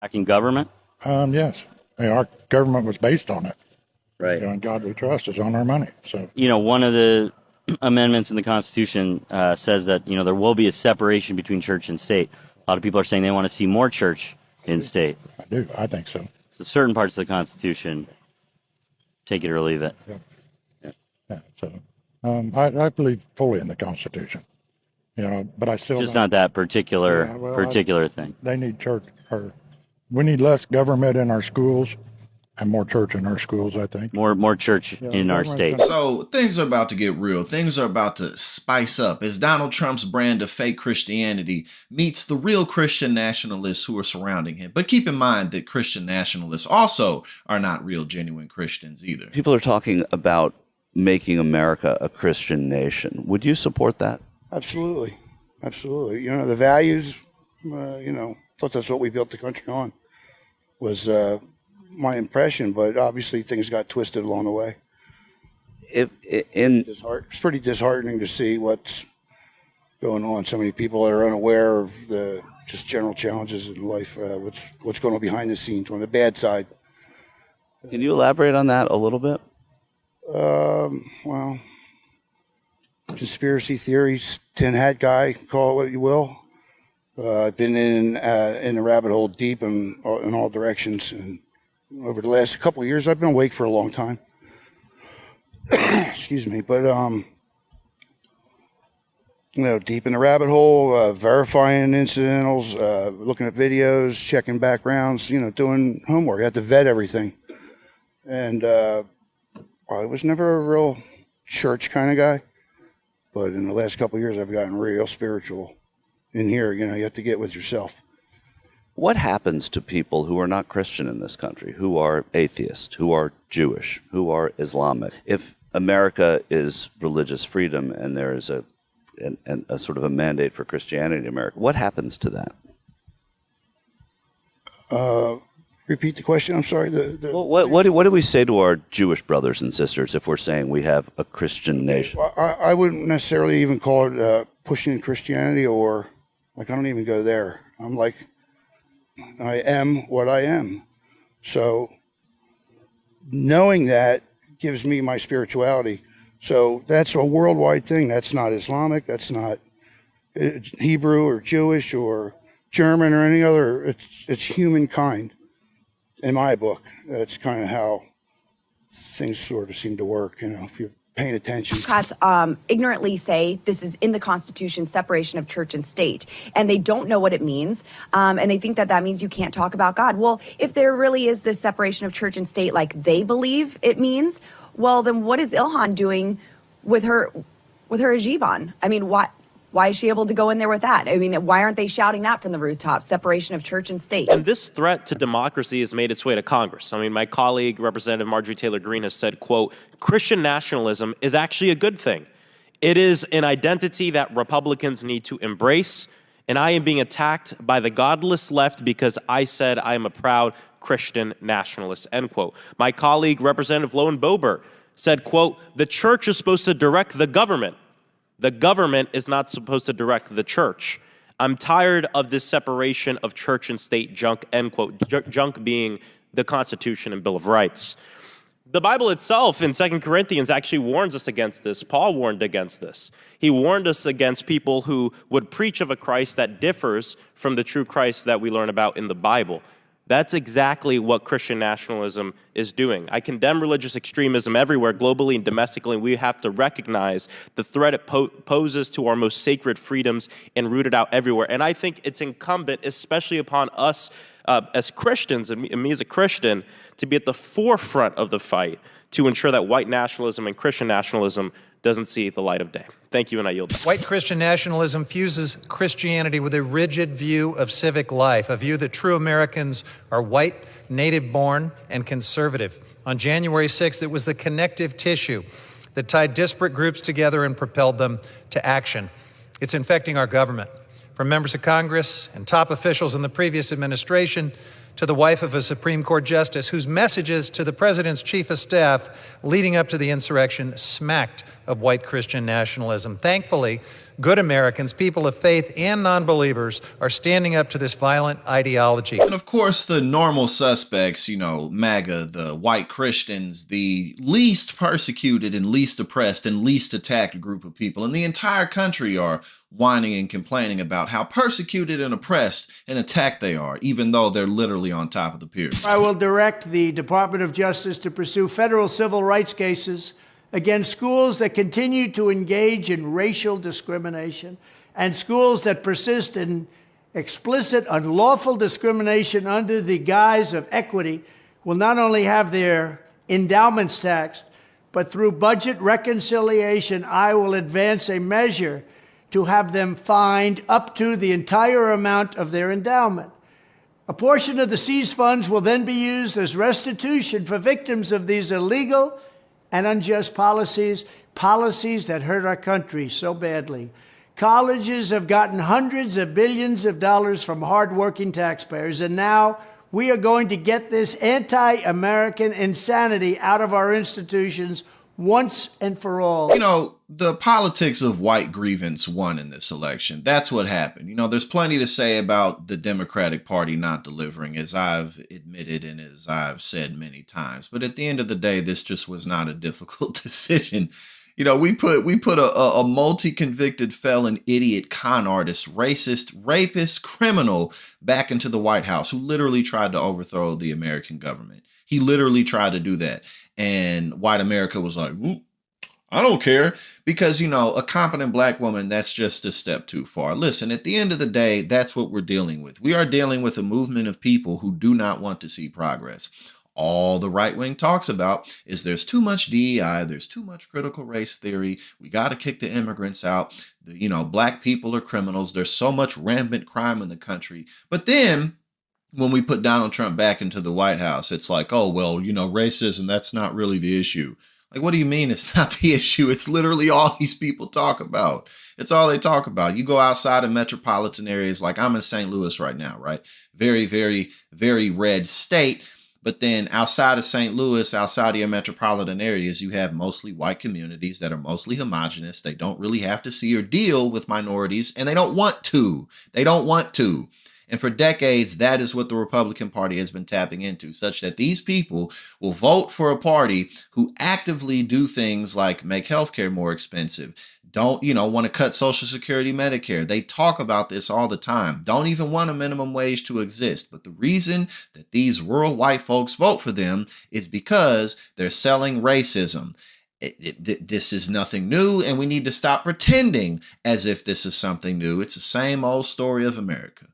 Backing government? Yes. Our government was based on it. Right. And God we trust is on our money. So, One of the amendments in the Constitution says that, there will be a separation between church and state. A lot of people are saying they want to see more church in state. I do. I think so. So certain parts of the Constitution, take it or leave it. Yeah. So, I believe fully in the Constitution. But I still Just don't- not that particular thing. They need church, or we need less government in our schools and more church in our schools, I think. More church in our state. So things are about to get real. Things are about to spice up as Donald Trump's brand of fake Christianity meets the real Christian nationalists who are surrounding him. But keep in mind that Christian nationalists also are not real, genuine Christians either. People are talking about making America a Christian nation. Would you support that? Absolutely. Absolutely. The values, thought that's what we built the country on, was my impression, but obviously things got twisted along the way. It's pretty disheartening to see what's going on. So many people that are unaware of the just general challenges in life, what's going on behind the scenes on the bad side. Can you elaborate on that a little bit? Well, conspiracy theories, tin hat guy, call it what you will. I've been in the rabbit hole deep in all directions, and over the last couple of years, I've been awake for a long time. Excuse me, but deep in the rabbit hole, verifying incidentals, looking at videos, checking backgrounds, doing homework. I had to vet everything, and I was never a real church kind of guy. But in the last couple of years, I've gotten real spiritual in here. You have to get with yourself. What happens to people who are not Christian in this country, who are atheist, who are Jewish, who are Islamic? If America is religious freedom and there is a sort of a mandate for Christianity in America, what happens to that? Repeat the question. I'm sorry. What do we say to our Jewish brothers and sisters if we're saying we have a Christian nation? I wouldn't necessarily even call it pushing Christianity, or I don't even go there. I'm like, I am what I am. So knowing that gives me my spirituality. So that's a worldwide thing. That's not Islamic. That's not Hebrew or Jewish or German or any other. It's humankind. In my book, that's kind of how things sort of seem to work, if you're paying attention. Democrats ignorantly say this is in the Constitution, separation of church and state, and they don't know what it means, and they think that means you can't talk about God. Well, if there really is this separation of church and state like they believe it means, well, then what is Ilhan doing with her hijab on? I mean, why is she able to go in there with that? I mean, why aren't they shouting that from the rooftops, separation of church and state? And this threat to democracy has made its way to Congress. I mean, my colleague, Representative Marjorie Taylor Greene, has said, quote, Christian nationalism is actually a good thing. It is an identity that Republicans need to embrace, and I am being attacked by the godless left because I said I am a proud Christian nationalist, end quote. My colleague, Representative Lowen Boebert, said, quote, the church is supposed to direct the government. The government is not supposed to direct the church. I'm tired of this separation of church and state junk, end quote, junk being the Constitution and Bill of Rights. The Bible itself in 2 Corinthians actually warns us against this. Paul warned against this. He warned us against people who would preach of a Christ that differs from the true Christ that we learn about in the Bible. That's exactly what Christian nationalism is doing. I condemn religious extremism everywhere, globally and domestically. We have to recognize the threat it poses to our most sacred freedoms and root it out everywhere. And I think it's incumbent, especially upon us as Christians, and me as a Christian, to be at the forefront of the fight to ensure that white nationalism and Christian nationalism doesn't see the light of day. Thank you, and I yield. White Christian nationalism fuses Christianity with a rigid view of civic life, a view that true Americans are white, native-born, and conservative. On January 6th, it was the connective tissue that tied disparate groups together and propelled them to action. It's infecting our government, from members of Congress and top officials in the previous administration to the wife of a Supreme Court justice whose messages to the president's chief of staff leading up to the insurrection smacked of white Christian nationalism. Thankfully, good Americans, people of faith and non-believers, are standing up to this violent ideology. And of course, the normal suspects, MAGA, the white Christians, the least persecuted and least oppressed and least attacked group of people in the entire country are whining and complaining about how persecuted and oppressed and attacked they are, even though they're literally on top of the pyramid. I will direct the Department of Justice to pursue federal civil rights cases against schools that continue to engage in racial discrimination and schools that persist in explicit, unlawful discrimination under the guise of equity will not only have their endowments taxed, but through budget reconciliation, I will advance a measure to have them fined up to the entire amount of their endowment. A portion of the seized funds will then be used as restitution for victims of these illegal and unjust policies that hurt our country so badly. Colleges have gotten hundreds of billions of dollars from hardworking taxpayers, and now we are going to get this anti-American insanity out of our institutions once and for all. The politics of white grievance won in this election. That's what happened. There's plenty to say about the Democratic Party not delivering, as I've admitted and as I've said many times. But at the end of the day, this just was not a difficult decision. We put a multi-convicted felon, idiot, con artist, racist, rapist, criminal back into the White House who literally tried to overthrow the American government. He literally tried to do that. And white America was like, I don't care, because, a competent black woman, that's just a step too far. Listen, at the end of the day, that's what we're dealing with. We are dealing with a movement of people who do not want to see progress. All the right wing talks about is there's too much DEI, there's too much critical race theory, we got to kick the immigrants out, black people are criminals, there's so much rampant crime in the country. But then when we put Donald Trump back into the White House, it's like, oh, well, racism, that's not really the issue. Like, what do you mean it's not the issue? It's literally all these people talk about. It's all they talk about. You go outside of metropolitan areas, like I'm in St. Louis right now, right? Very, very, very red state. But then outside of St. Louis, outside of your metropolitan areas, you have mostly white communities that are mostly homogenous. They don't really have to see or deal with minorities, and they don't want to. They don't want to. And for decades, that is what the Republican Party has been tapping into, such that these people will vote for a party who actively do things like make healthcare more expensive, don't, want to cut Social Security, Medicare. They talk about this all the time. Don't even want a minimum wage to exist. But the reason that these rural white folks vote for them is because they're selling racism. This is nothing new, and we need to stop pretending as if this is something new. It's the same old story of America.